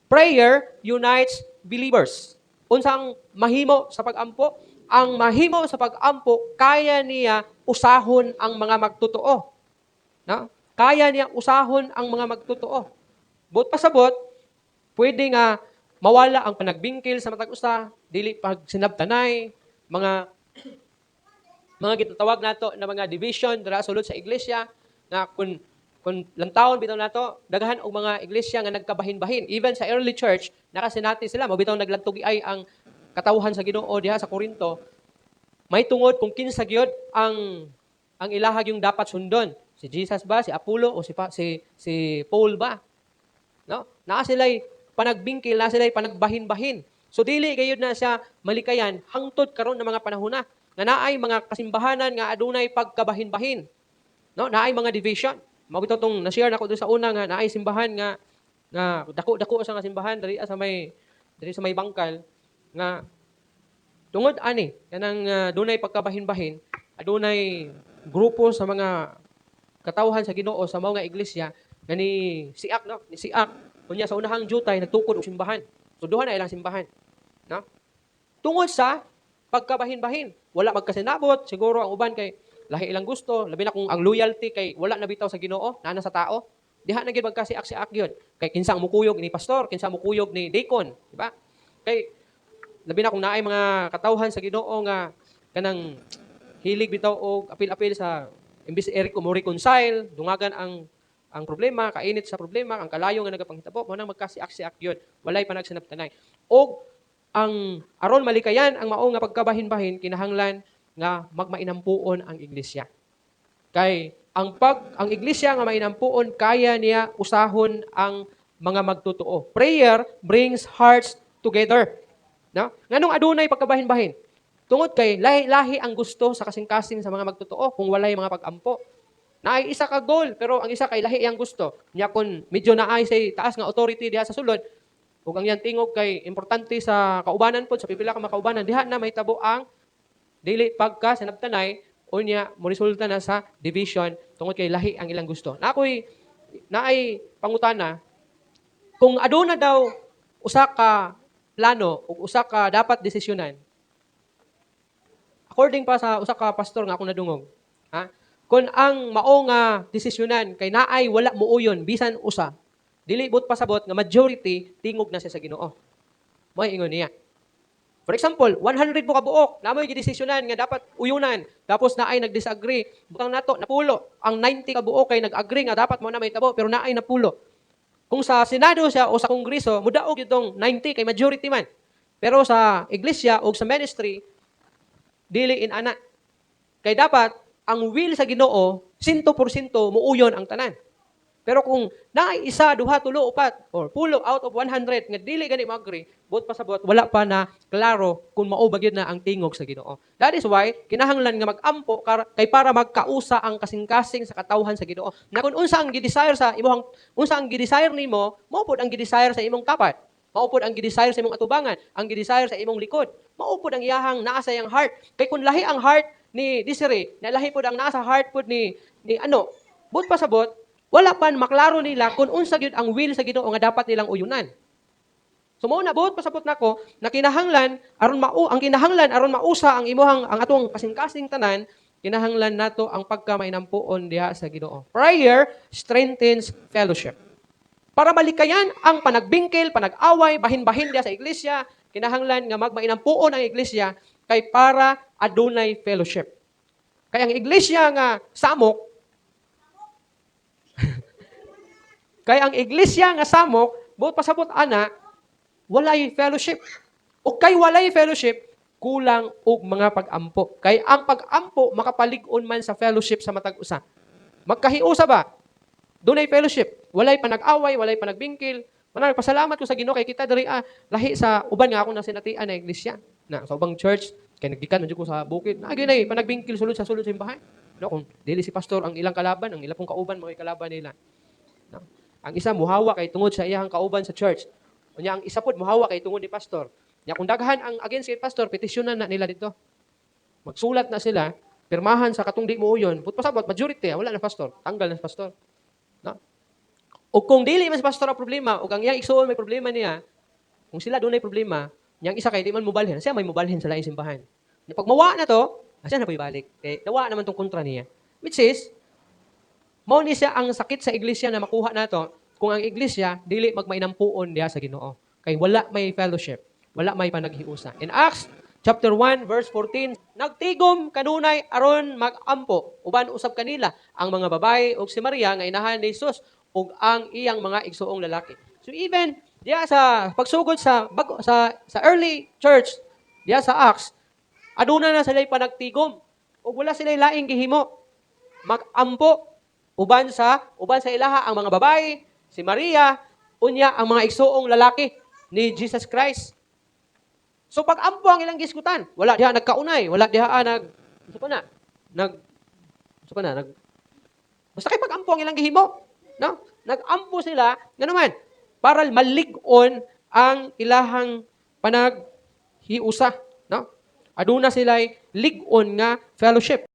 Prayer unites believers. Unsang mahimo sa pag-ampo? Ang mahimo sa pag-ampo, kaya niya usahon ang mga magtotoo. No? Kaya niya usahon ang mga magtotoo. But pasabot, pwede nga mawala ang panagbingkil sa matag usa, dili pag sinabtanay, mga gitatawag nato na mga division dira sulod sa iglesia nga kung lantawon bitaw nato daghan og mga iglesia nga nagkabahin-bahin. Even sa early church, nakasinati sila mabitaw naglagtugi ay ang katawhan sa Ginoo diha sa Corinto. May tungod kung kinsa gyud ang ilahag yung dapat sundon. Si Jesus ba, si Apollo o si Paul ba? No? Naa sila'y panagbingkil, naa sila'y panagbahin-bahin. So dili gayud na siya malikayan hangtod karon ng mga panahon na naay mga kasimbahanan nga adunay pagkabahin-bahin. No? Naay mga division. Mabito tong na-share nako doon sa una nga naay simbahan nga dako-dako sa nga simbahan diri sa may bangkal nga tungod ani kanang dunay pagkabahin-bahin, adunay grupo sa mga katawhan sa Ginoo sa mao nga iglesia nga ni Siak no, ni Siak unya sa unahang jutay nagtukod og simbahan. So duha na ilang simbahan, no? Tungod sa pagkabahin-bahin, wala magkasinabot, siguro ang uban kay lahi ilang gusto, labi na kung ang loyalty kay wala na bitaw sa Ginoo, naa sa tao. Diha na gyud magkasiak-siak gyud. Kay kinsa ang mukuyog ni pastor, kinsa ang mukuyog ni deacon, di ba? Kay labi na kung naay mga katawhan sa Ginoo nga kanang hilig bitaw og apil-apil sa imbis mo reconcile, dungagan ang problema, kainit sa problema, ang kalayo nga nagapanghitabo, mo nang magkasiak-siak yun. Walay panagsanabtanay. O ang aron malikayan ang mao nga pagkabahin-bahin kinahanglan nga magmainampuon ang iglesia. Kay ang iglesia nga mainampuon kaya niya usahon ang mga magtotoo. Prayer brings hearts together. No? Nganong adunay pagkabahin-bahin? Tungod kay lahi-lahi ang gusto sa kasing-kasing sa mga magtotoo kung walay mga pag-ampo. Naay isa ka goal, pero ang isa kay lahi ang gusto. Nya kun medyo naay say taas nga authority diha sa sulod, ug ang iyang tingog kay importante sa kaubanan pod sa pipila ka makaubanan, diha na mahitabo ang dili pagka sinabtanay unya mo resulta na sa division tungod kay lahi ang ilang gusto. Naay pangutana kung aduna daw usa ka plano ug usa ka dapat desisyonan. According pa sa usa ka pastor nga akong nadungog, ha? Kung ang mao nga desisyonan kay naay wala muuyon bisan usa, dili but pasabot nga majority tingog na siya sa Ginoo. Mo'y ingon niya. For example, 100 mo ka buok, namoy gidesisyonan nga dapat uyunan, tapos naay nag-disagree, butang nato napulo. Ang 90 ka buok kay nag-agree nga dapat mo na may tabo, pero naay napulo. Kung sa Senado siya o sa Kongreso, mudaog itong 90 kay majority man. Pero sa iglesia o sa ministry, dili in ana. Kay dapat ang will sa Ginoo 100% muuyon ang tanan. Pero kung naay isa, duha, tulo, upat or pulo out of 100 nga dili gani mag-agree, but pasabot wala pa na klaro kung mao ba gyud na ang tingog sa Ginoo. That is why kinahanglan nga mag-ampo kay para magkausa ang kasing-kasing sa katawhan sa Ginoo. Na kung unsa ang gi-desire sa imong unsa ang gi-desire nimo, mao pod ang gi-desire sa imong kapat. Mao pod ang gi-desire sa imong atubangan, ang gi-desire sa imong likod. Mao pod ang iyahang naa sa iyang heart. Kay kung lahi ang heart ni Desiree, na lahi pod ang naa sa heart pod ni but pasabot wala pa maklaro nila kung unsa gyud ang will sa Ginoo nga dapat nilang uyunan. So mao na buot pasabot nako na kinahanglan aron mausa ang atong kasing-kasing tanan, kinahanglan nato ang pagkamainampuon diha sa Ginoo. Prayer strengthens fellowship. Para malikayan ang panagbingkil, panag-away, bahin-bahin diha sa iglesia, kinahanglan nga magmainampuon ang iglesia kay para adunay fellowship. Kay ang iglesia nga samok buot pasabot ana, walay fellowship. O kay walay fellowship, kulang og mga pag-ampo. Kay ang pag-ampo makapalig-on man sa fellowship sa matag usa. Magkahiusa ba? Dunay fellowship, walay panag-away, walay panagbingkil. Manang pasalamat ko sa Ginoo kay kita diri lahi sa uban nga akong nasinatian na iglesia. Na sa ubang church, kay naggikan man jud ko sa bukid. Naginay panagbingkil sulod sa simbahan. No, kung dili si pastor ang ilang kalaban, ang ilang pong kauban mga kalaban nila. No? Ang isa muhawa kay tungod sa iyang kauban sa church. Unya ang isa pod muhawa kay tungod ni pastor. Nya kung daghan ang against kay pastor, petisyonan na nila dito. Magsulat na sila, pirmahan sa katong di mo uyon, but pasabot majority wala na pastor, tanggal na pastor. No? O kung dili mas pastor ang problema, o ang iyang igsoon may problema niya, kung sila doon ay problema, yang isa kay di man mobalhin, siya may mobalhin sa laing simbahan. Pag mawa na to, siya na po ibalik. Eh, nawa naman tong kontra niya. Which is, mao ni siya ang sakit sa iglesia na makuha nato kung ang iglesia dili magmainampuon diha sa Ginoo. Kay wala may fellowship, wala may panaghiusa. In Acts chapter 1 verse 14, nagtigom kanunay aron magampo uban usab kanila ang mga babae ug si Maria nga inahan ni Jesus ug ang iyang mga igsuong lalaki. So even diha sa pagsugod sa early church diha sa Acts, aduna na sila panagtigom ug wala sila laing gihimo. Magampo uban sa ilaha ang mga babae, si Maria, unya ang mga igsuong lalaki ni Jesus Christ. So pag ampo ang ilang gisgutan, wala diha nagkaunay, wala diha basta kay pag ampo ang ilang gihimo, no? Nagampo sila, nga naman, para malig-on ang ilahang panaghiusa, no? Aduna sila'y lig-on nga fellowship.